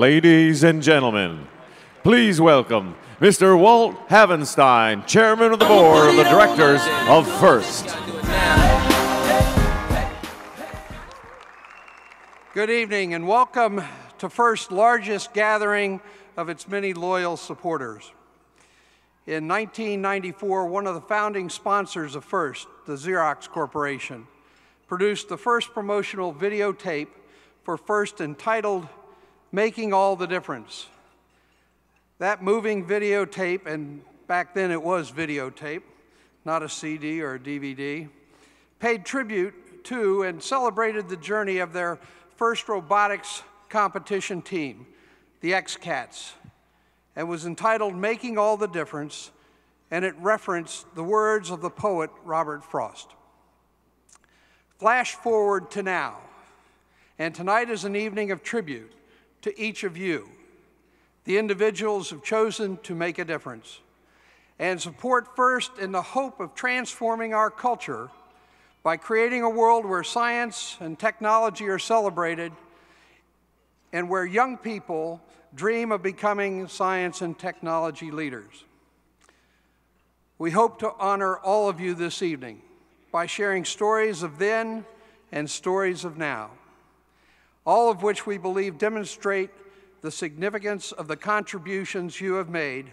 Ladies and gentlemen, please welcome Mr. Walt Havenstein, Chairman of the Board of the Directors of FIRST. Good evening and welcome to FIRST's largest gathering of its many loyal supporters. In 1994, one of the founding sponsors of FIRST, the Xerox Corporation, produced the first promotional videotape for FIRST entitled Making All the Difference. That moving videotape, and back then it was videotape, not a CD or a DVD, paid tribute to and celebrated the journey of their first robotics competition team, the X-Cats, and was entitled Making All the Difference, and it referenced the words of the poet Robert Frost. Flash forward to now, and tonight is an evening of tribute to each of you, the individuals who've chosen to make a difference, and support FIRST in the hope of transforming our culture by creating a world where science and technology are celebrated and where young people dream of becoming science and technology leaders. We hope to honor all of you this evening by sharing stories of then and stories of now, all of which we believe demonstrate the significance of the contributions you have made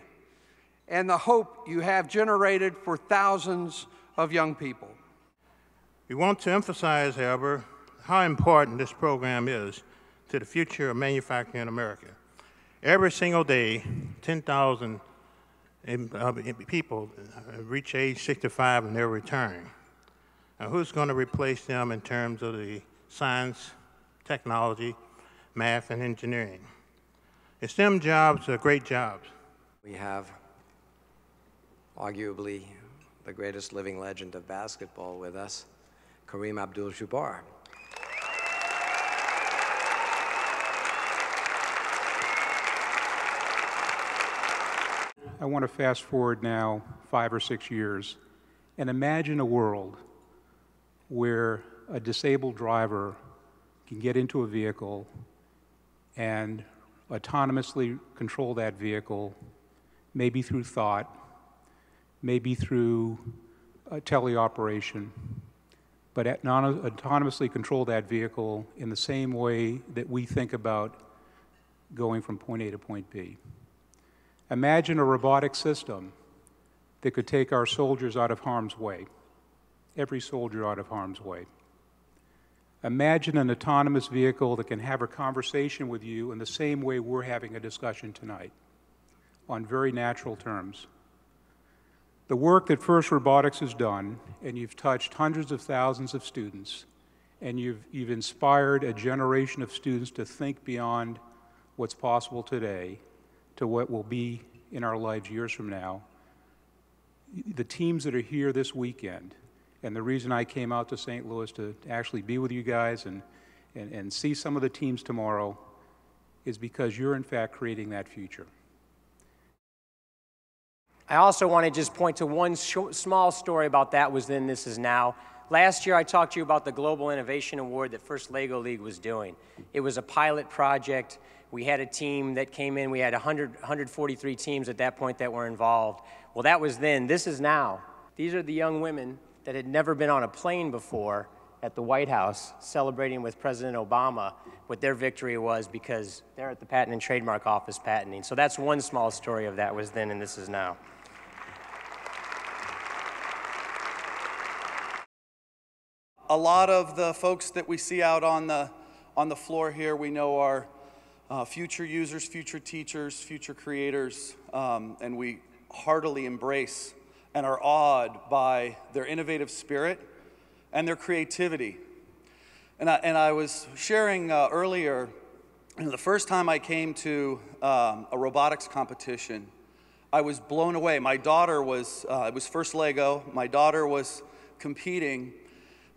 and the hope you have generated for thousands of young people. We want to emphasize, however, how important this program is to the future of manufacturing in America. Every single day, 10,000 people reach age 65 and they're retiring. Now, who's going to replace them in terms of the science, technology, math, and engineering? The STEM jobs are great jobs. We have arguably the greatest living legend of basketball with us, Kareem Abdul-Jabbar. I want to fast forward now 5 or 6 years and imagine a world where a disabled driver can get into a vehicle and autonomously control that vehicle, maybe through thought, maybe through teleoperation, but autonomously control that vehicle in the same way that we think about going from point A to point B. Imagine a robotic system that could take our soldiers out of harm's way, every soldier out of harm's way. Imagine an autonomous vehicle that can have a conversation with you in the same way we're having a discussion tonight, on very natural terms. The work that FIRST Robotics has done, and you've touched hundreds of thousands of students, and you've inspired a generation of students to think beyond what's possible today to what will be in our lives years from now. The teams that are here this weekend, and the reason I came out to St. Louis to actually be with you guys and see some of the teams tomorrow is because you're in fact creating that future. I also want to just point to one small story about that was then, this is now. Last year I talked to you about the Global Innovation Award that First Lego League was doing. It was a pilot project. We had a team that came in. We had 143 teams at that point that were involved. Well, that was then. This is now. These are the young women that had never been on a plane before at the White House celebrating with President Obama what their victory was because they're at the Patent and Trademark Office patenting. So that's one small story of that was then and this is now. A lot of the folks that we see out on the floor here we know are future users, future teachers, future creators, and we heartily embrace and are awed by their innovative spirit and their creativity. And I was sharing earlier, the first time I came to a robotics competition, I was blown away. My daughter was, it was First Lego, my daughter was competing,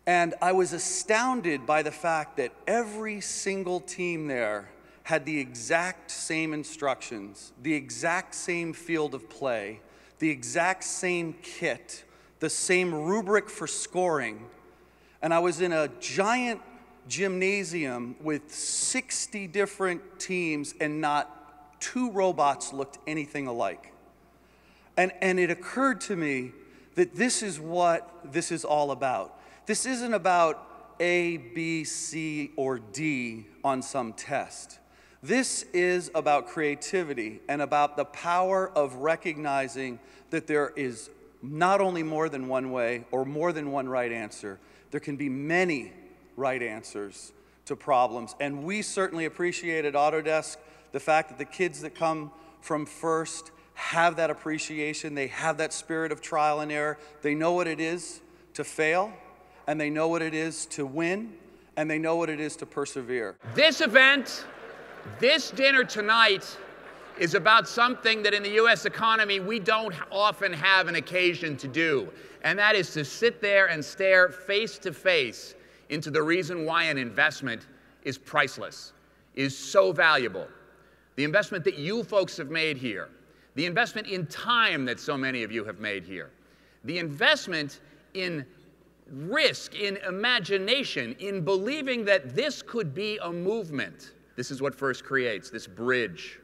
and I was astounded by the fact that every single team there had the exact same instructions, the exact same field of play, the exact same kit, the same rubric for scoring. And I was in a giant gymnasium with 60 different teams and not 2 robots looked anything alike. And it occurred to me that this is what this is all about. This isn't about A, B, C, or D on some test. This is about creativity and about the power of recognizing that there is not only more than one way or more than one right answer, there can be many right answers to problems. And we certainly appreciate at Autodesk the fact that the kids that come from FIRST have that appreciation, they have that spirit of trial and error. They know what it is to fail, and they know what it is to win, and they know what it is to persevere. This event, this dinner tonight, is about something that in the U.S. economy we don't often have an occasion to do, and that is to sit there and stare face to face into the reason why an investment is priceless, is so valuable. The investment that you folks have made here, the investment in time that so many of you have made here, the investment in risk, in imagination, in believing that this could be a movement. This is what FIRST creates, this bridge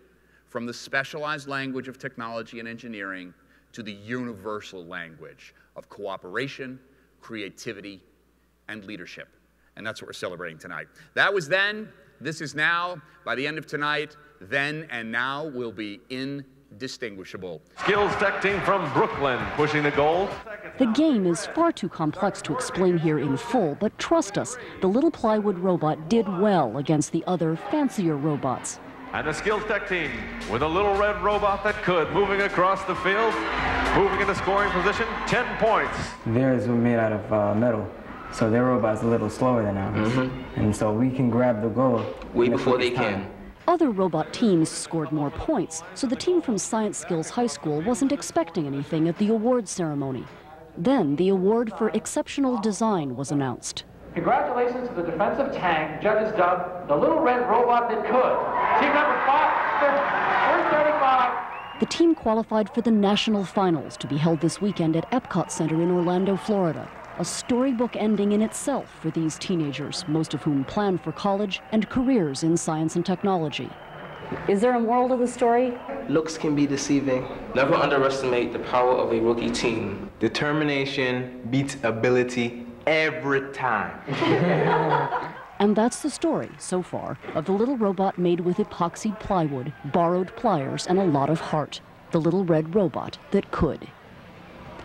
from the specialized language of technology and engineering to the universal language of cooperation, creativity, and leadership. And that's what we're celebrating tonight. That was then, this is now. By the end of tonight, then and now will be indistinguishable. Skills Tech team from Brooklyn pushing the goal. The game is far too complex to explain here in full, but trust us, the little plywood robot did well against the other, fancier robots. And the Skills Tech team with a little red robot that could, moving across the field, moving into scoring position, 10 points. Theirs were made out of metal, so their robot's a little slower than ours. And so we can grab the goal way before they can. Other robot teams scored more points, so the team from Science Skills High School wasn't expecting anything at the awards ceremony. Then the award for exceptional design was announced. Congratulations to the defensive tank, judges dubbed the little red robot that could. Team number 435. The team qualified for the national finals to be held this weekend at Epcot Center in Orlando, Florida. A storybook ending in itself for these teenagers, most of whom plan for college and careers in science and technology. Is there a moral to the story? Looks can be deceiving. Never underestimate the power of a rookie team. Determination beats ability every time. And that's the story, so far, of the little robot made with epoxied plywood, borrowed pliers, and a lot of heart. The little red robot that could.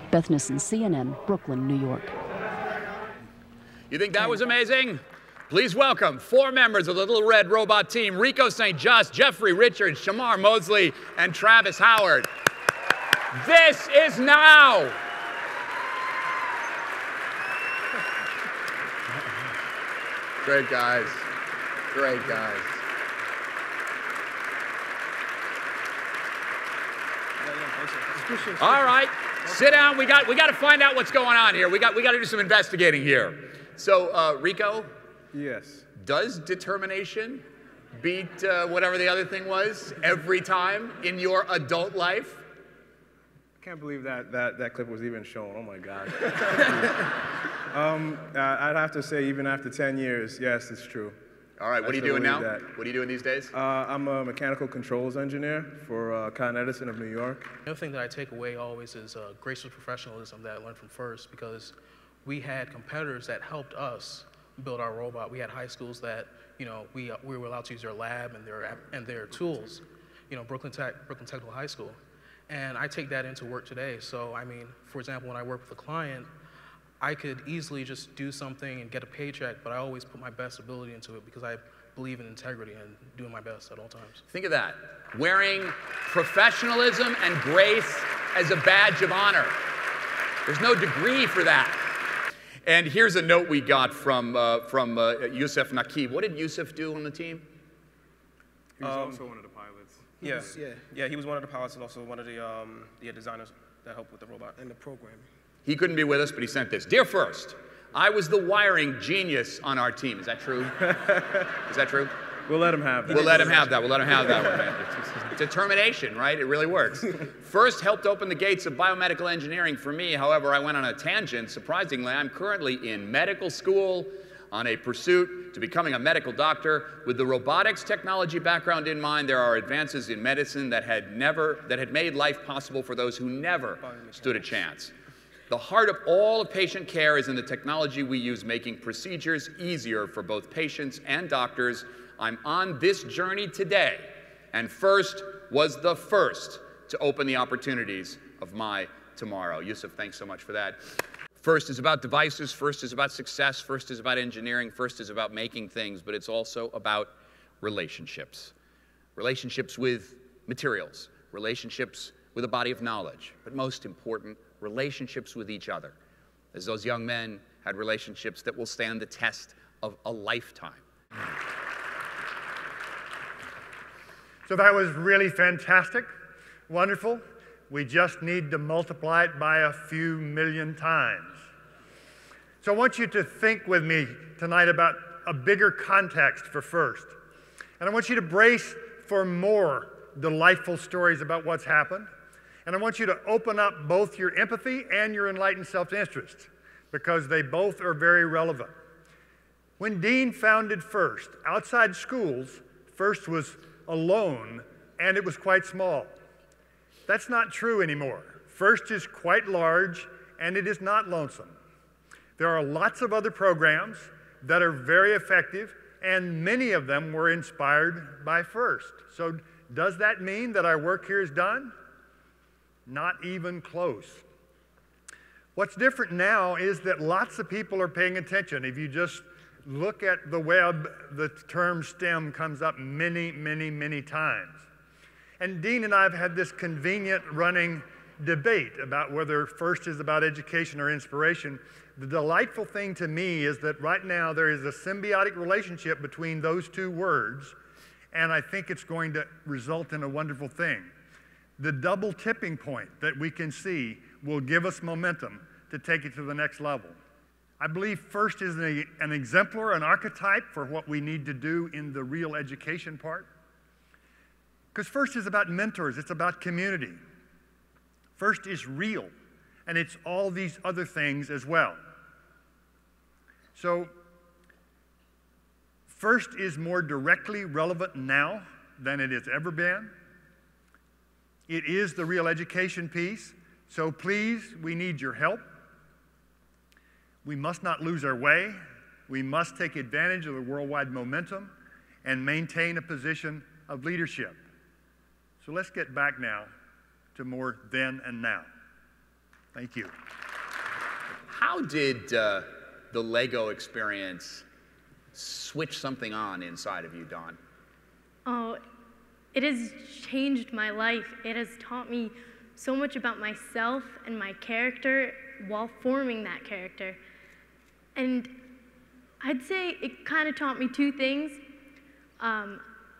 Beth Nissen, CNN, Brooklyn, New York. You think that was amazing? Please welcome 4 members of the Little Red Robot team, Rico St. Just, Jeffery Richards, Shamar Mosley, and Travis Howard. This is now. Great guys. Great guys. All right, sit down. We got to find out what's going on here. We got to do some investigating here. So, Rico. Yes. Does determination beat whatever the other thing was every time in your adult life? I can't believe that clip was even shown. Oh my God. I'd have to say, even after 10 years, yes, it's true. All right, what are you doing now? What are you doing these days? I'm a mechanical controls engineer for Con Edison of New York. The other thing that I take away always is graceful professionalism that I learned from FIRST, because we had competitors that helped us build our robot. We had high schools that, you know, we were allowed to use their lab and their tools, you know, Brooklyn Technical High School. And I take that into work today. So, I mean, for example, when I work with a client, I could easily just do something and get a paycheck, but I always put my best ability into it because I believe in integrity and doing my best at all times. Think of that. Wearing professionalism and grace as a badge of honor. There's no degree for that. And here's a note we got from Yousef Nakeeb. What did Yousef do on the team? He was also one of the pilots. Yeah, he was one of the pilots and also one of the designers that helped with the robot. And the programming. He couldn't be with us, but he sent this. Dear FIRST, I was the wiring genius on our team. Is that true? Is that true? We'll let him have that. We'll let him have that. We'll let him have that one, man. It's determination, right? It really works. FIRST helped open the gates of biomedical engineering for me. However, I went on a tangent. Surprisingly, I'm currently in medical school. on a pursuit to becoming a medical doctor. With the robotics technology background in mind, there are advances in medicine that had made life possible for those who never stood a chance. The heart of all of patient care is in the technology we use, making procedures easier for both patients and doctors. I'm on this journey today, and FIRST was the first to open the opportunities of my tomorrow. Yousef, thanks so much for that. FIRST is about devices, FIRST is about success, FIRST is about engineering, FIRST is about making things, but it's also about relationships. Relationships with materials, relationships with a body of knowledge, but most important, relationships with each other. As those young men had relationships that will stand the test of a lifetime. So that was really fantastic, wonderful. We just need to multiply it by a few million times. So I want you to think with me tonight about a bigger context for FIRST. And I want you to brace for more delightful stories about what's happened. And I want you to open up both your empathy and your enlightened self-interest, because they both are very relevant. When Dean founded FIRST, outside schools, FIRST was alone, and it was quite small. That's not true anymore. FIRST is quite large, and it is not lonesome. There are lots of other programs that are very effective, and many of them were inspired by FIRST. So does that mean that our work here is done? Not even close. What's different now is that lots of people are paying attention. If you just look at the web, the term STEM comes up many, many, many times. And Dean and I have had this convenient running debate about whether FIRST is about education or inspiration. The delightful thing to me is that right now there is a symbiotic relationship between those two words, and I think it's going to result in a wonderful thing. The double tipping point that we can see will give us momentum to take it to the next level. I believe FIRST is an exemplar, an archetype for what we need to do in the real education part. Because FIRST is about mentors, it's about community. FIRST is real, and it's all these other things as well. So, FIRST is more directly relevant now than it has ever been. It is the real education piece, so please, we need your help. We must not lose our way. We must take advantage of the worldwide momentum and maintain a position of leadership. So let's get back now to more then and now. Thank you. How did the Lego experience switch something on inside of you, Dawn? Oh, it has changed my life. It has taught me so much about myself and my character while forming that character. And I'd say it kind of taught me two things.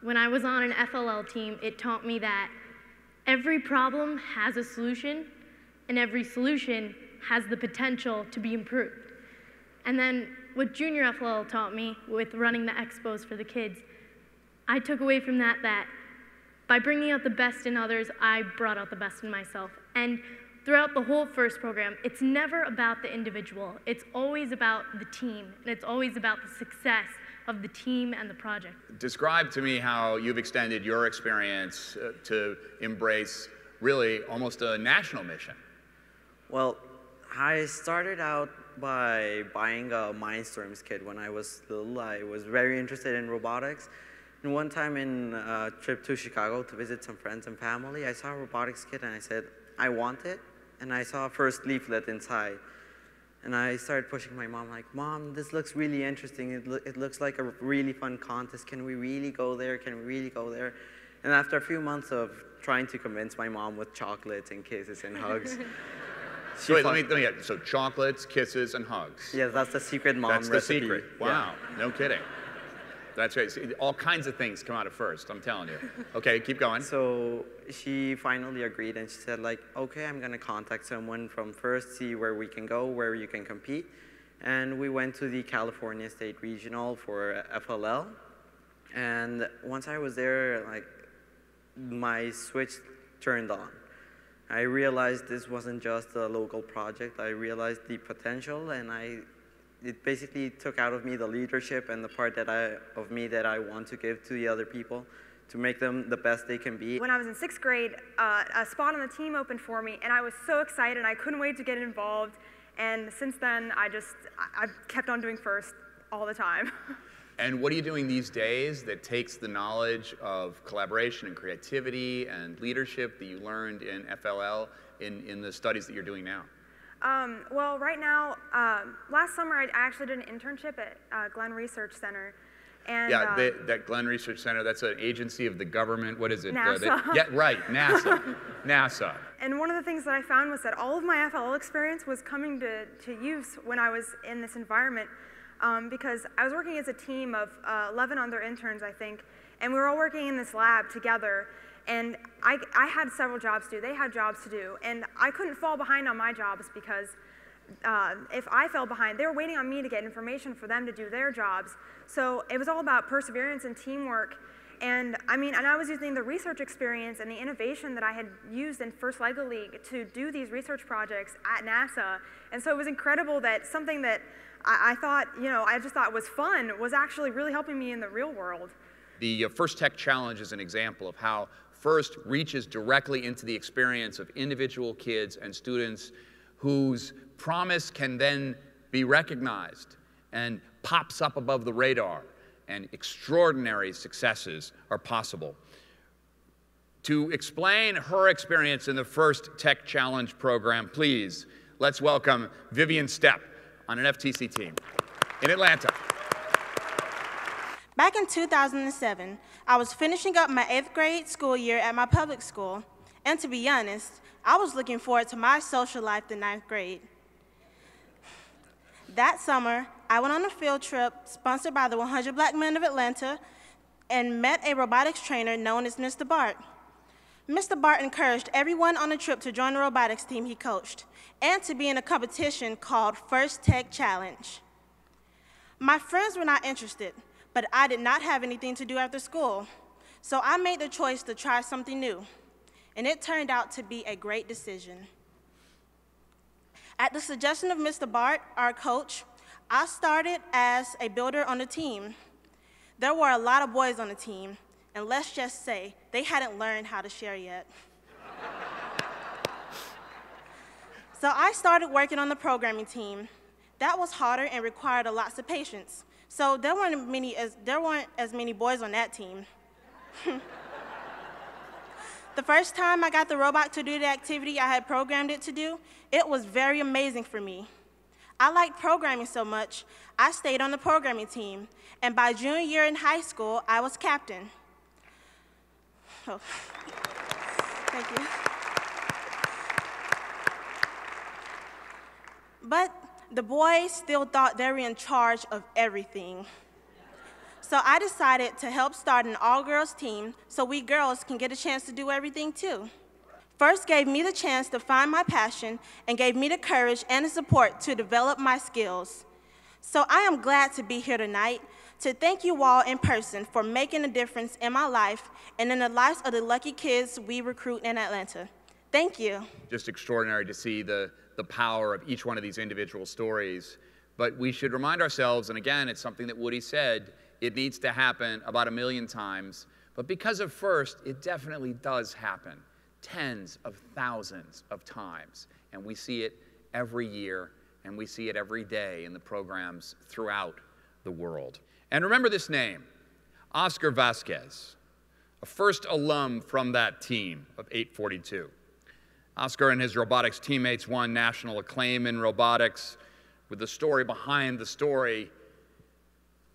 When I was on an FLL team, it taught me that every problem has a solution, and every solution has the potential to be improved. And then what junior FLL taught me with running the expos for the kids, I took away from that by bringing out the best in others, I brought out the best in myself. And throughout the whole FIRST program, it's never about the individual. It's always about the team, and it's always about the success of the team and the project. Describe to me how you've extended your experience to embrace really almost a national mission. Well, I started out by buying a Mindstorms kit when I was little. I was very interested in robotics. And one time in a trip to Chicago to visit some friends and family, I saw a robotics kit and I said, I want it. And I saw a FIRST leaflet inside. And I started pushing my mom, like, Mom, this looks really interesting. It looks like a really fun contest. Can we really go there? Can we really go there? And after a few months of trying to convince my mom with chocolates and kisses and hugs. So wait, let me get, so chocolates, kisses, and hugs. Yes, that's the secret mom recipe. That's the secret. Wow, yeah. No kidding. That's right. See, all kinds of things come out of FIRST, I'm telling you. Okay, keep going. So she finally agreed, and she said, like, okay, I'm going to contact someone from FIRST, see where we can go, where you can compete. And we went to the California State Regional for FLL. And once I was there, like, my switch turned on. I realized this wasn't just a local project. I realized the potential, and I it basically took out of me the leadership and the part of me that I want to give to the other people to make them the best they can be. When I was in 6th grade, a spot on the team opened for me, and I was so excited. I couldn't wait to get involved. And since then, I've kept on doing first all the time. And what are you doing these days that takes the knowledge of collaboration and creativity and leadership that you learned in FLL in the studies that you're doing now? Well, right now, last summer I actually did an internship at Glenn Research Center. And, yeah, that Glenn Research Center, that's an agency of the government. What is it? NASA. Yeah, right, NASA. NASA. And one of the things that I found was that all of my FLL experience was coming to use when I was in this environment, because I was working as a team of 11 other interns, I think, and we were all working in this lab together. And I had several jobs to do. They had jobs to do. And I couldn't fall behind on my jobs because if I fell behind, they were waiting on me to get information for them to do their jobs. So it was all about perseverance and teamwork. And I was using the research experience and the innovation that I had used in First LEGO League to do these research projects at NASA. And so it was incredible that something that I thought, I just thought was fun was actually really helping me in the real world. The First Tech Challenge is an example of how FIRST reaches directly into the experience of individual kids and students whose promise can then be recognized and pops up above the radar, and extraordinary successes are possible. To explain her experience in the First Tech Challenge program, please, let's welcome Vivian Stepp on an FTC team in Atlanta. Back in 2007, I was finishing up my 8th grade school year at my public school, and to be honest, I was looking forward to my social life in 9th grade. That summer, I went on a field trip sponsored by the 100 Black Men of Atlanta and met a robotics trainer known as Mr. Bart. Mr. Bart encouraged everyone on the trip to join the robotics team he coached and to be in a competition called First Tech Challenge. My friends were not interested, but I did not have anything to do after school, so I made the choice to try something new, and it turned out to be a great decision. At the suggestion of Mr. Bart, our coach, I started as a builder on the team. There were a lot of boys on the team, and let's just say they hadn't learned how to share yet. So I started working on the programming team. That was harder and required lots of patience. So there weren't as many boys on that team. The first time I got the robot to do the activity I had programmed it to do, it was very amazing for me. I liked programming so much, I stayed on the programming team, and by junior year in high school, I was captain. Oh, thank you. But the boys still thought they were in charge of everything. So I decided to help start an all-girls team so we girls can get a chance to do everything too. First gave me the chance to find my passion and gave me the courage and the support to develop my skills. So I am glad to be here tonight to thank you all in person for making a difference in my life and in the lives of the lucky kids we recruit in Atlanta. Thank you. Just extraordinary to see the power of each one of these individual stories. But we should remind ourselves, and again, it's something that Woodie said, it needs to happen about 1 million times. But because of FIRST, it definitely does happen tens of thousands of times. And we see it every year, and we see it every day in the programs throughout the world. And remember this name, Oscar Vasquez, a FIRST alum from that team of 842. Oscar and his robotics teammates won national acclaim in robotics, with the story behind the story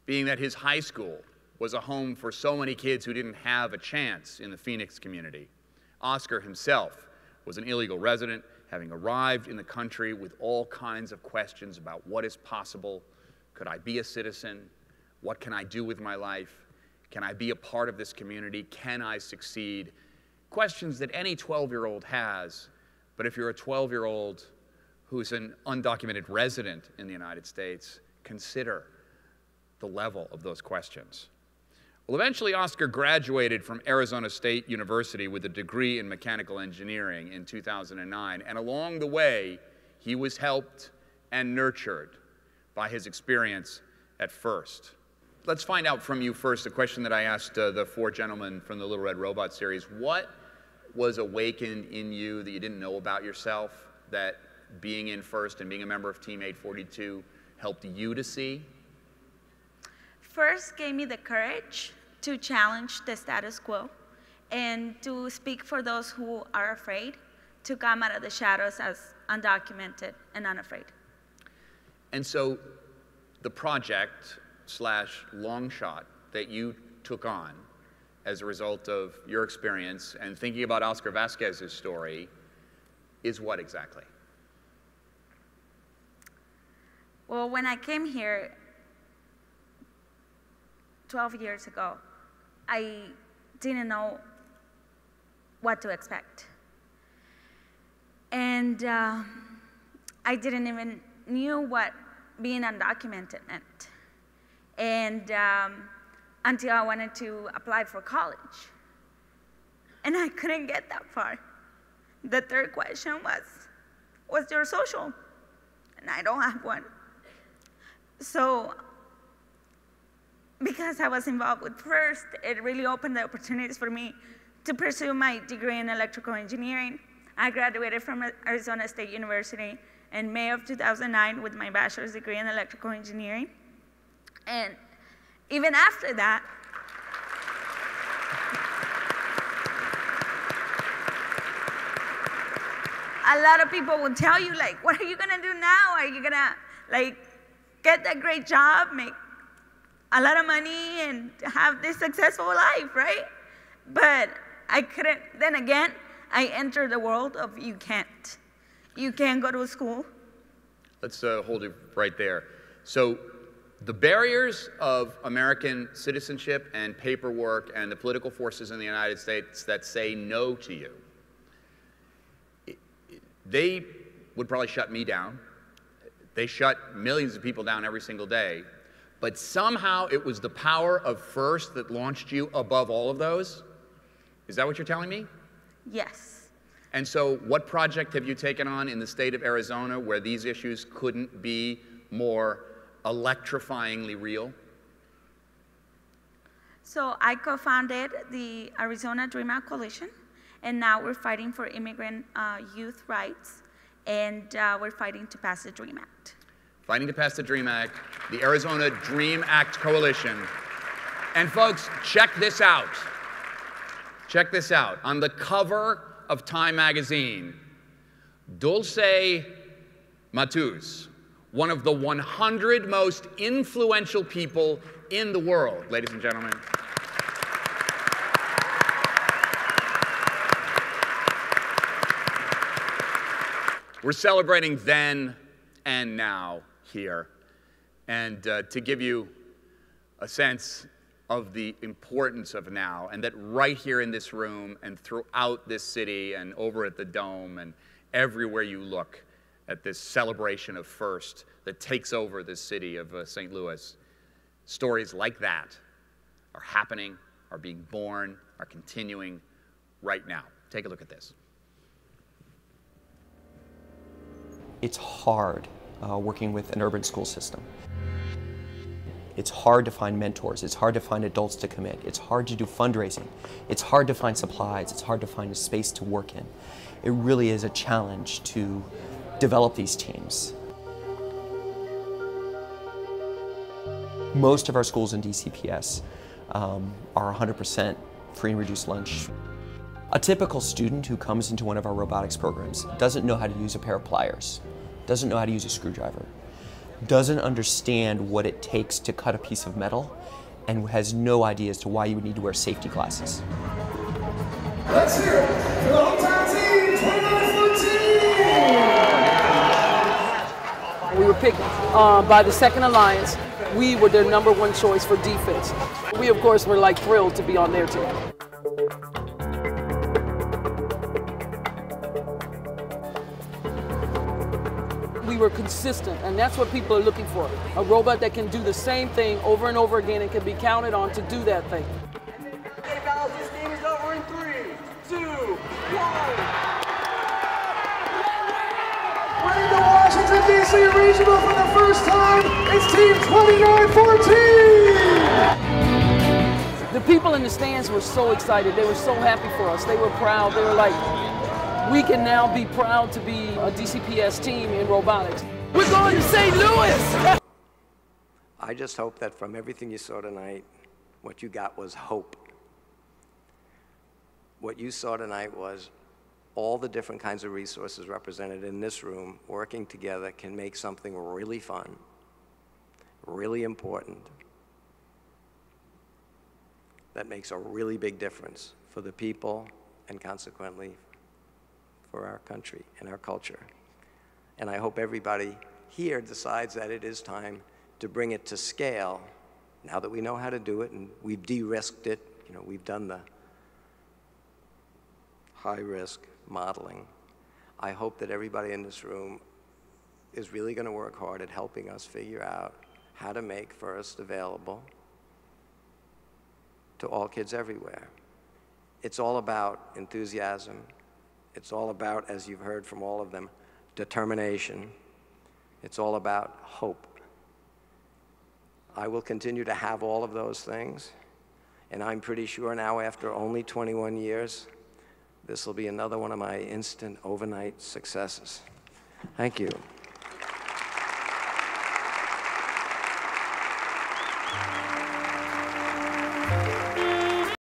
being that his high school was a home for so many kids who didn't have a chance in the Phoenix community. Oscar himself was an illegal resident, having arrived in the country with all kinds of questions about what is possible. Could I be a citizen? What can I do with my life? Can I be a part of this community? Can I succeed? Questions that any 12-year-old has, but if you're a 12-year-old who's an undocumented resident in the United States, consider the level of those questions. Well, eventually Oscar graduated from Arizona State University with a degree in mechanical engineering in 2009, and along the way, he was helped and nurtured by his experience at FIRST. Let's find out from you first the question that I asked the 4 gentlemen from the Little Red Robot series. What was awakened in you that you didn't know about yourself that being in FIRST and being a member of Team 842 helped you to see? FIRST gave me the courage to challenge the status quo and to speak for those who are afraid to come out of the shadows as undocumented and unafraid. And so the project / long shot that you took on as a result of your experience and thinking about Oscar Vasquez's story is what exactly? Well, when I came here 12 years ago, I didn't know what to expect. And I didn't even knew what being undocumented meant. And until I wanted to apply for college. And I couldn't get that far. The third question was, what's your social? And I don't have one. So, because I was involved with FIRST, it really opened the opportunities for me to pursue my degree in electrical engineering. I graduated from Arizona State University in May of 2009 with my bachelor's degree in electrical engineering. And even after that, a lot of people will tell you, like, what are you gonna do now? Are you gonna, like, get that great job, make a lot of money, and have this successful life, right? But I couldn't. Then again, I entered the world of you can't. You can't go to school. Let's hold it right there. So the barriers of American citizenship and paperwork and the political forces in the United States that say no to you, they would probably shut me down. They shut millions of people down every single day. But somehow it was the power of FIRST that launched you above all of those? Is that what you're telling me? Yes. And so what project have you taken on in the state of Arizona where these issues couldn't be more electrifyingly real? So I co-founded the Arizona Dream Act Coalition, and now we're fighting for immigrant youth rights, and we're fighting to pass the Dream Act. Fighting to pass the Dream Act, the Arizona Dream Act Coalition. And folks, check this out. Check this out. On the cover of Time magazine, Dulce Matus, one of the 100 most influential people in the world, ladies and gentlemen. We're celebrating then and now here. And to give you a sense of the importance of now, and that right here in this room and throughout this city and over at the Dome and everywhere you look at this celebration of FIRST that takes over this city of St. Louis, stories like that are happening, are being born, are continuing right now. Take a look at this. It's hard working with an urban school system. It's hard to find mentors. It's hard to find adults to commit. It's hard to do fundraising. It's hard to find supplies. It's hard to find a space to work in. It really is a challenge to develop these teams. Most of our schools in DCPS are 100% free and reduced lunch. A typical student who comes into one of our robotics programs doesn't know how to use a pair of pliers, doesn't know how to use a screwdriver, doesn't understand what it takes to cut a piece of metal, and has no idea as to why you would need to wear safety glasses. Let's hear it for the hometown team, 2914! We were picked by the Second Alliance. We were their #1 choice for defense. We, of course, were like thrilled to be on their team. We were consistent, and that's what people are looking for. A robot that can do the same thing over and over again and can be counted on to do that thing. Okay, fellas, this game is over in 3, 2, 1. Winning the Washington, D.C. Regional for the first time Robotics Team 2914! The people in the stands were so excited. They were so happy for us. They were proud. They were like, we can now be proud to be a DCPS team in robotics. We're going to St. Louis! I just hope that from everything you saw tonight, what you got was hope. What you saw tonight was all the different kinds of resources represented in this room working together can make something really fun, really important, that makes a really big difference for the people and consequently for our country and our culture. And I hope everybody here decides that it is time to bring it to scale now that we know how to do it and we've de-risked it. You know, we've done the high-risk modeling. I hope that everybody in this room is really going to work hard at helping us figure out how to make FIRST available to all kids everywhere. It's all about enthusiasm. It's all about, as you've heard from all of them, determination. It's all about hope. I will continue to have all of those things, and I'm pretty sure now after only 21 years, this will be another one of my instant overnight successes. Thank you.